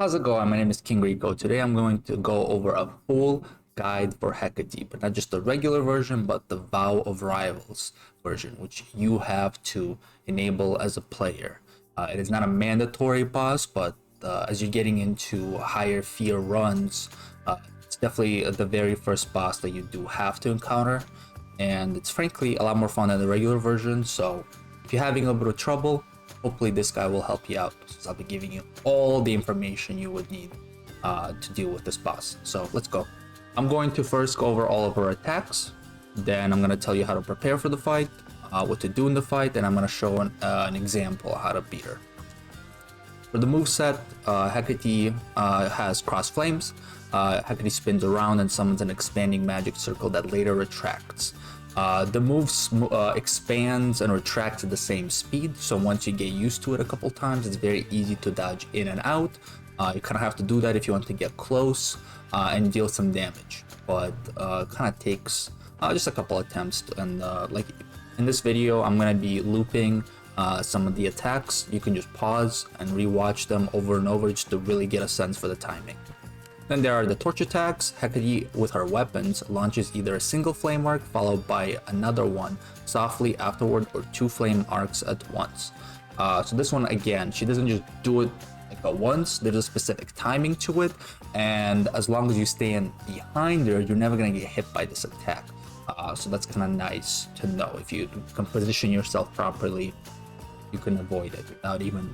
How's it going? My name is King Rico. Today I'm going to go over a full guide for Hecate, but not just the regular version, but the Vow of Rivals version, which you have to enable as a player. It is not a mandatory boss, but as you're getting into higher fear runs, it's definitely the very first boss that you do have to encounter, and it's frankly a lot more fun than the regular version. So if you're having a little bit of trouble, hopefully this guy will help you out, since I'll be giving you all the information you would need to deal with this boss. So let's go. I'm going to first go over all of her attacks, then I'm going to tell you how to prepare for the fight, what to do in the fight, and I'm going to show an example of how to beat her. For the moveset, Hecate has Cross Flames. Hecate spins around and summons an expanding magic circle that later retracts. The move expands and retracts at the same speed, so once you get used to it a couple times, it's very easy to dodge in and out. You kind of have to do that if you want to get close and deal some damage, but kind of takes just a couple attempts. And like in this video, I'm going to be looping some of the attacks. You can just pause and rewatch them over and over just to really get a sense for the timing. Then there are the torch attacks. Hecate, with her weapons, launches either a single flame arc followed by another one softly afterward, or two flame arcs at once. So this one, again, she doesn't just do it like at once. There's a specific timing to it, and as long as you stay in behind her, you're never gonna get hit by this attack. So that's kind of nice to know. If you can position yourself properly, you can avoid it without even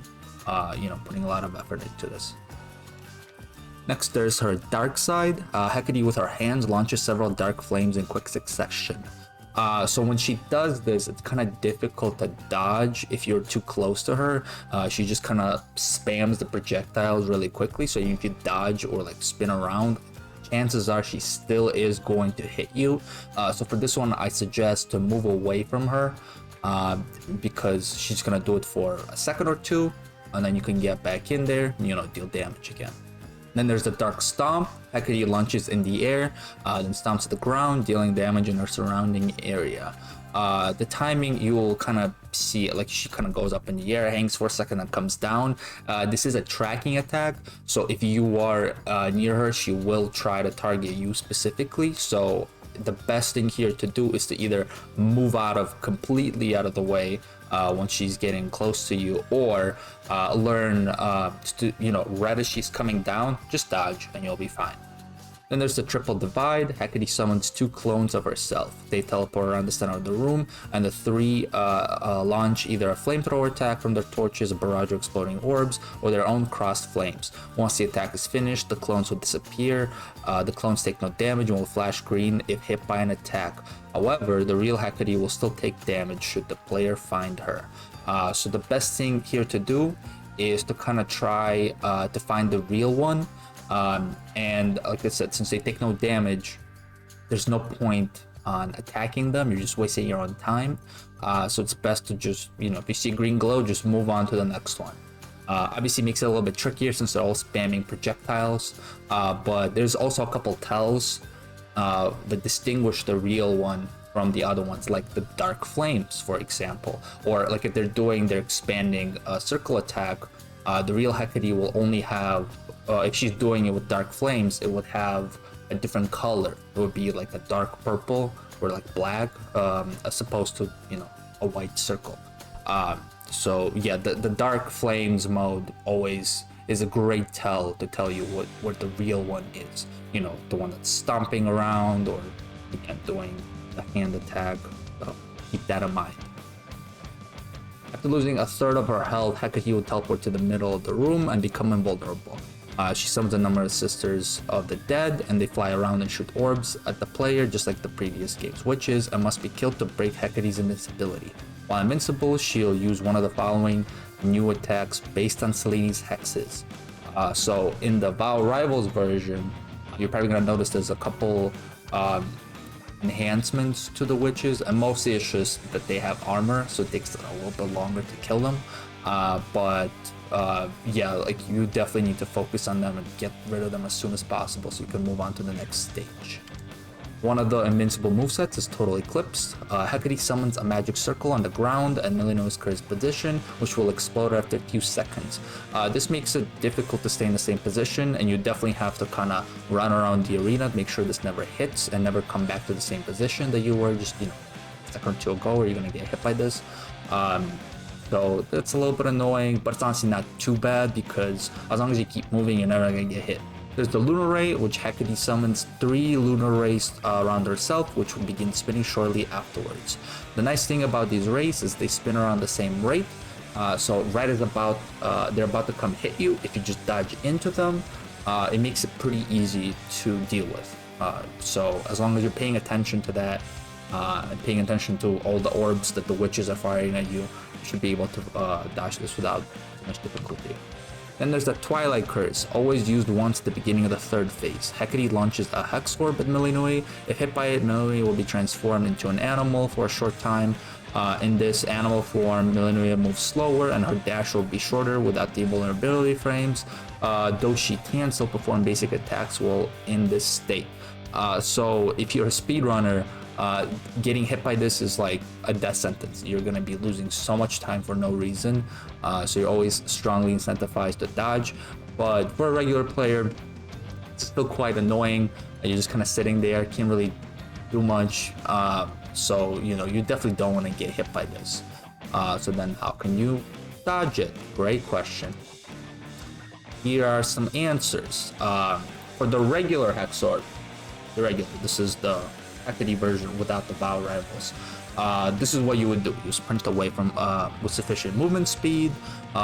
putting a lot of effort into this. Next, there's her dark side. Hecate, with her hands, launches several dark flames in quick succession. So when she does this, it's kind of difficult to dodge if you're too close to her. She just kind of spams the projectiles really quickly, so if you dodge or like spin around, chances are she still is going to hit you. So for this one, I suggest to move away from her because she's gonna do it for a second or two, and then you can get back in there and, deal damage again. Then there's the Dark Stomp. Hecate launches in the air, then stomps to the ground, dealing damage in her surrounding area. The timing, you will kind of see it, like she kind of goes up in the air, hangs for a second, and comes down. This is a tracking attack, so if you are near her, she will try to target you specifically. So the best thing here to do is to either move completely out of the way when she's getting close to you, or learn to, right as she's coming down, just dodge and you'll be fine. Then there's the Triple Divide. Hecate summons two clones of herself. They teleport around the center of the room, and the three launch either a flamethrower attack from their torches, a barrage of exploding orbs, or their own crossed flames. Once the attack is finished, the clones will disappear. The clones take no damage and will flash green if hit by an attack. However, the real Hecate will still take damage should the player find her. So the best thing here to do is to kind of try to find the real one. And like I said, since they take no damage, there's no point on attacking them. You're just wasting your own time. So it's best to just, if you see green glow, just move on to the next one. Obviously makes it a little bit trickier since they're all spamming projectiles, but there's also a couple tells that distinguish the real one from the other ones, like the Dark Flames, for example, or like if they're doing their expanding circle attack, the real Hecate will only have, if she's doing it with Dark Flames, it would have a different color. It would be like a dark purple or like black, as opposed to a white circle. So yeah, the Dark Flames mode always is a great tell to tell you what the real one is. The one that's stomping around, or again doing the hand attack. So keep that in mind. After losing a third of her health, Hecate will teleport to the middle of the room and become invulnerable. She summons a number of Sisters of the Dead, and they fly around and shoot orbs at the player just like the previous game's witches, and must be killed to break Hecate's invincibility. While invincible, she'll use one of the following new attacks based on Selene's hexes. So in the Vow Rivals version, you're probably going to notice there's a couple enhancements to the witches, and mostly it's just that they have armor, so it takes a little bit longer to kill them. Yeah, like you definitely need to focus on them and get rid of them as soon as possible so you can move on to the next stage. One of the invincible movesets is Total Eclipse. Hecate summons a magic circle on the ground and Melinoe's current position, which will explode after a few seconds. This makes it difficult to stay in the same position, and you definitely have to kind of run around the arena to make sure this never hits and never come back to the same position that you were just, a second or two ago, or you're going to get hit by this. So it's a little bit annoying, but it's honestly not too bad because as long as you keep moving, you're never going to get hit. There's the Lunar Ray, which Hecate summons 3 Lunar Rays around herself, which will begin spinning shortly afterwards. The nice thing about these rays is they spin around the same rate, so right as they're about to come hit you, if you just dodge into them, it makes it pretty easy to deal with. So as long as you're paying attention to that, and paying attention to all the orbs that the witches are firing at you, you should be able to dodge this without too much difficulty. Then there's the Twilight Curse, always used once at the beginning of the 3rd phase. Hecate launches a Hex Orb at Melinoe. If hit by it, Melinoe will be transformed into an animal for a short time. In this animal form, Melinoe moves slower and her dash will be shorter without the invulnerability frames, though she can still perform basic attacks while in this state. So if you're a speedrunner, getting hit by this is like a death sentence. You're going to be losing so much time for no reason, so you're always strongly incentivized to dodge. But for a regular player, it's still quite annoying. You're just kind of sitting there, can't really do much, so you definitely don't want to get hit by this. So then how can you dodge it? Great question. Here are some answers. For the regular Hex Orb, this is the Hecate version without the Vow Rivals. This is what you would do. You sprint away from with sufficient movement speed.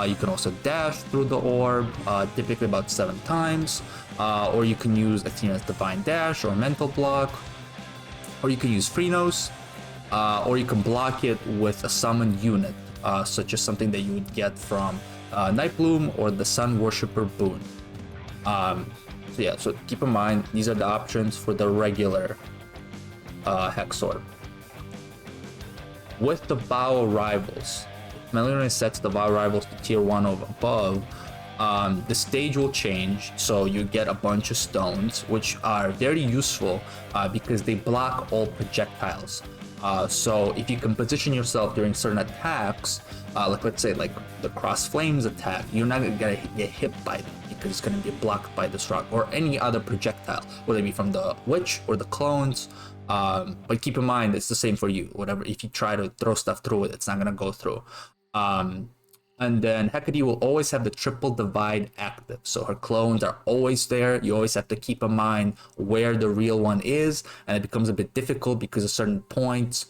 You can also dash through the orb, typically about 7 times. Or you can use Athena's Divine Dash or Mental Block. Or you can use Phrenos. Or you can block it with a summoned unit, such as something that you would get from Nightbloom or the Sun Worshipper boon. So keep in mind, these are the options for the regular Hex Orb. With the Vow Rivals, Melinoe sets the Vow Rivals to tier 1 or above, the stage will change, so you get a bunch of stones, which are very useful because they block all projectiles. So if you can position yourself during certain attacks, like let's say like the Cross Flames attack, you're not gonna get hit by them because it's gonna be blocked by this rock or any other projectile, whether it be from the witch or the clones. But keep in mind, it's the same for you. Whatever, if you try to throw stuff through it, it's not gonna go through. And then Hecate will always have the Triple Divide active, so her clones are always there. You always have to keep in mind where the real one is, and it becomes a bit difficult because at certain points,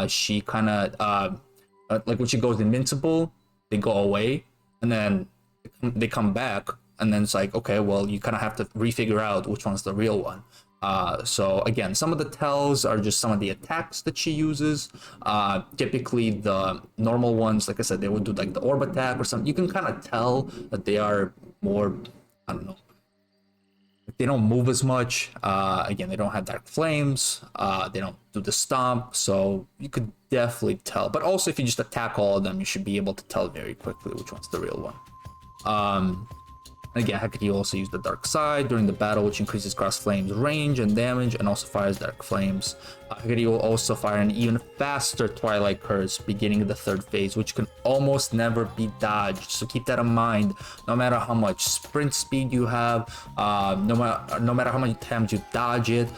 she kind of like when she goes invincible, they go away, and then they come back, and then it's like, okay, well, you kind of have to refigure out which one's the real one. So again, some of the tells are just some of the attacks that she uses. Typically the normal ones, like I said, they would do like the orb attack or something. You can kind of tell that they are more, I don't know, they don't move as much. Again, they don't have dark flames. They don't do the stomp, so you could definitely tell. But also, if you just attack all of them, you should be able to tell very quickly which one's the real one. Again, Hecate also used the Dark Side during the battle, which increases Cross Flames range and damage, and also fires Dark Flames. Hecate will also fire an even faster Twilight Curse beginning of the 3rd phase, which can almost never be dodged. So keep that in mind. No matter how much sprint speed you have, no matter how many times you dodge it,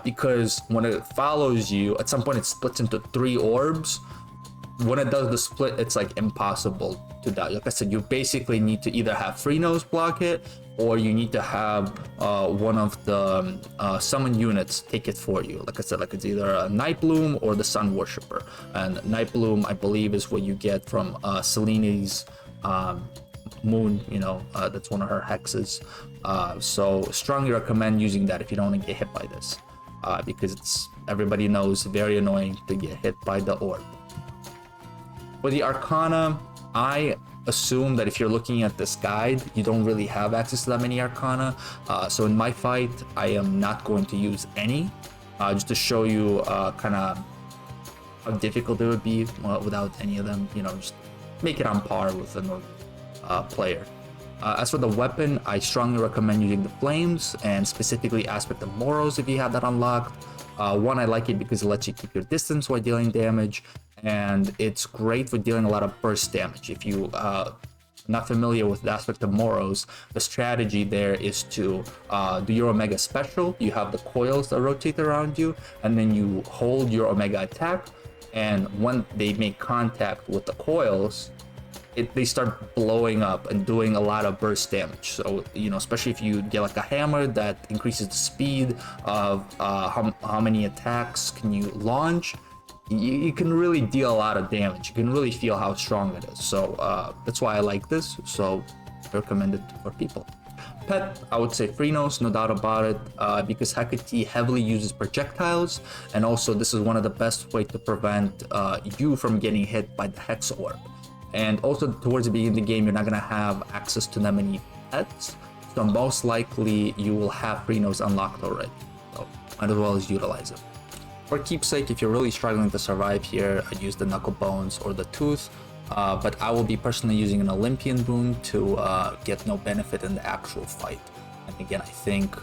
because when it follows you, at some point it splits into 3 orbs. When it does the split, it's like impossible to dodge. Like I said, you basically need to either have Phrenos block it, or you need to have one of the summon units take it for you. Like I said, like it's either a Nightbloom or the Sun Worshipper. And Nightbloom, I believe, is what you get from Selene's moon. That's one of her hexes. So strongly recommend using that if you don't want to get hit by this, because everybody knows very annoying to get hit by the orb. For the Arcana, I assume that if you're looking at this guide, you don't really have access to that many Arcana. So in my fight, I am not going to use any, just to show you kind of how difficult it would be without any of them. Just make it on par with a normal player. As for the weapon, I strongly recommend using the flames, and specifically Aspect of Moros if you have that unlocked. One, I like it because it lets you keep your distance while dealing damage, and it's great for dealing a lot of burst damage. If you not familiar with the Aspect of Moros, the strategy there is to do your Omega special. You have the coils that rotate around you, and then you hold your Omega attack, and when they make contact with the coils, they start blowing up and doing a lot of burst damage. So, you know, especially if you get like a hammer that increases the speed of how many attacks can you launch, you can really deal a lot of damage. You can really feel how strong it is. So that's why I like this. So I recommend it for people. Pet, I would say Phrenos, no doubt about it, because Hecate heavily uses projectiles, and also this is one of the best way to prevent you from getting hit by the Hex Orb. And also towards the beginning of the game, you're not gonna have access to that many pets, so most likely you will have Phrenos unlocked already. So might as well as utilize it. For keepsake, if you're really struggling to survive here, I'd use the Knuckle Bones or the Tooth, but I will be personally using an Olympian boon to get no benefit in the actual fight. And again, I think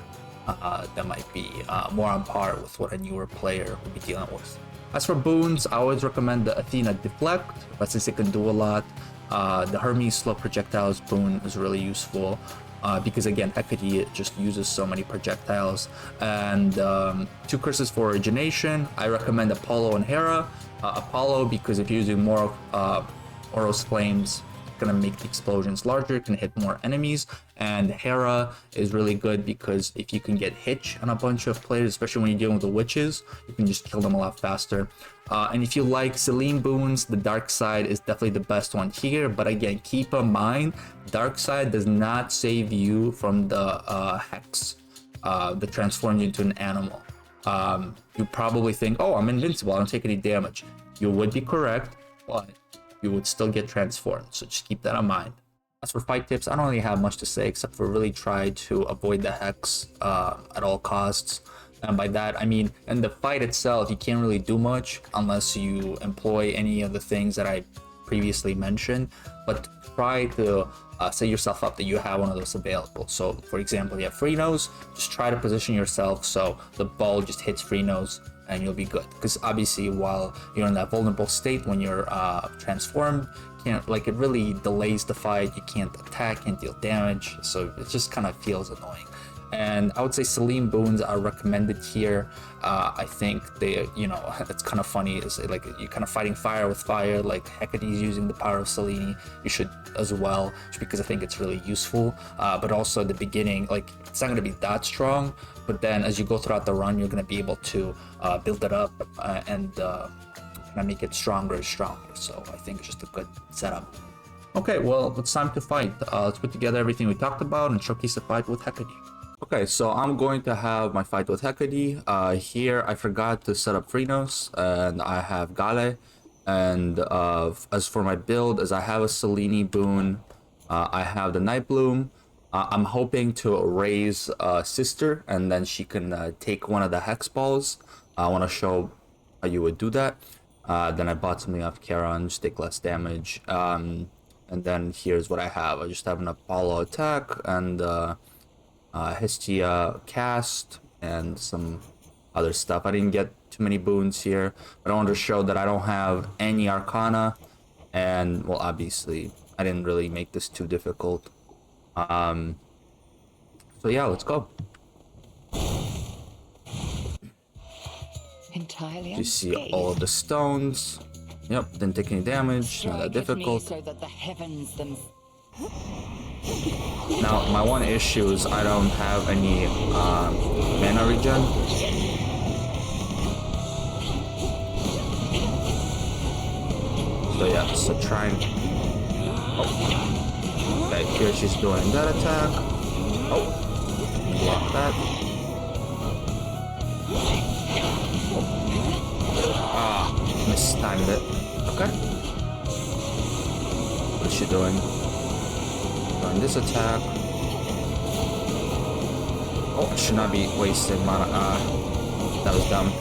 that might be more on par with what a newer player would be dealing with. As for boons, I always recommend the Athena Deflect, but since it can do a lot, the Hermes Slow Projectiles boon is really useful, because again, Hecate just uses so many projectiles. And 2 curses for origination, I recommend Apollo and Hera. Apollo, because if you're using more Oros Flames, gonna make the explosions larger, can hit more enemies. And Hera is really good because if you can get Hitch on a bunch of players, especially when you're dealing with the witches, you can just kill them a lot faster. And if you like Selene boons, the Dark Side is definitely the best one here. But again, keep in mind, Dark Side does not save you from the Hex that transforms you into an animal. You probably think, oh, I'm invincible, I don't take any damage. You would be correct, but you would still get transformed, so just keep that in mind. As for fight tips, I don't really have much to say except for really try to avoid the Hex at all costs. And by that, I mean, in the fight itself, you can't really do much unless you employ any of the things that I previously mentioned, but try to set yourself up that you have one of those available. So for example, you have Phrenos, just try to position yourself so the ball just hits Phrenos and you'll be good. Because obviously while you're in that vulnerable state when you're transformed, can't, like, it really delays the fight, you can't attack, can't deal damage, so it just kind of feels annoying. And I would say Selene boons are recommended here. I think they, you know, it's kind of funny, is like you're kind of fighting fire with fire, like Hecate is using the power of Selene, you should as well, just because I think it's really useful. But also at the beginning, like, it's not going to be that strong, but then as you go throughout the run, you're going to be able to build it up and kind of make it stronger and stronger. So I think it's just a good setup. Okay, well, it's time to fight. Let's put together everything we talked about and showcase the fight with Hecate. Okay, so I'm going to have my fight with Hecate. Here I forgot to set up Phrenos, and I have Gale. And as for my build, as I have a Selene boon, I have the Night Bloom. I'm hoping to raise Sister, and then she can take one of the Hex Balls. I want to show how you would do that. Then I bought something off Charon, just take less damage. And then here's what I have. I just have an Apollo attack and Hestia cast and some other stuff. I didn't get too many boons here, but I wanted to show that I don't have any Arcana, and well, obviously I didn't really make this too difficult. So yeah, let's go. Entirely You see all of the stones. Yep, didn't take any damage, not that difficult. So that the heavens Now, my one issue is I don't have any mana regen. So yeah, so try and... Oh. Okay, here she's doing that attack. Oh. Block that. Oh. Ah, mistimed it. Okay. What is she doing? Doing this attack. Oh, I should not be wasting mana. That was dumb.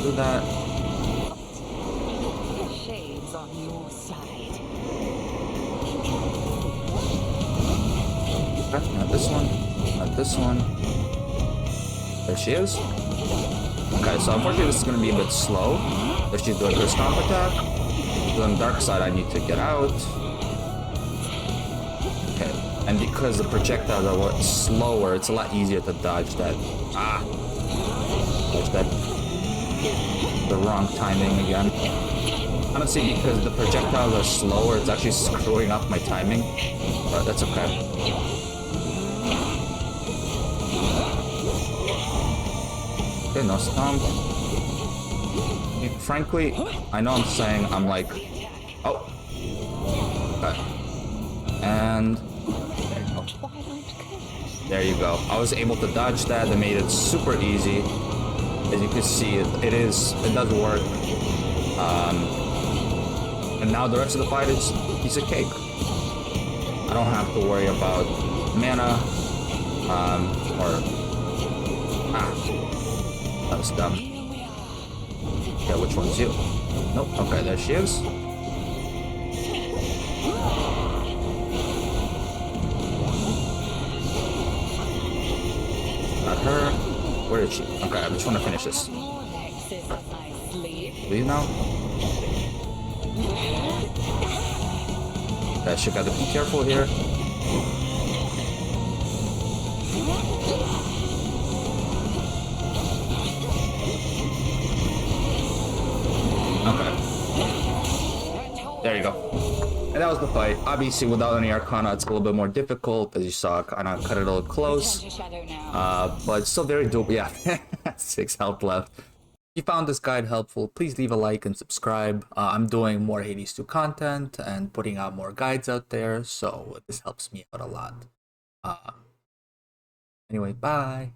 Do that. shades on your side. Okay, not this one. Not this one. There she is. Okay, so unfortunately this is going to be a bit slow. There she's doing her stomp attack. Doing dark side, I need to get out. Okay, and because the projectiles are a lot slower, it's a lot easier to dodge that. Ah! Dodge that. The wrong timing again. Honestly, because the projectiles are slower, it's actually screwing up my timing. But that's okay. Okay, no stomp. Frankly, I know I'm saying I'm like... Oh! Okay. And... There you go. I was able to dodge that. That made it super easy. As you can see, it does work. And now the rest of the fight is piece of cake. I don't have to worry about mana, that was dumb. Okay, which one's you? Nope. Okay, there she is. Not her. Where is she? Okay, I just want to finish this. Leave now? Okay, she gotta be careful here. Okay. There you go. And that was the fight. Obviously, without any Arcana, it's a little bit more difficult. As you saw, I kind of cut it a little close. But still very doable. Yeah, 6 health left. If you found this guide helpful, please leave a like and subscribe. I'm doing more Hades 2 content and putting out more guides out there, so this helps me out a lot. Anyway, bye!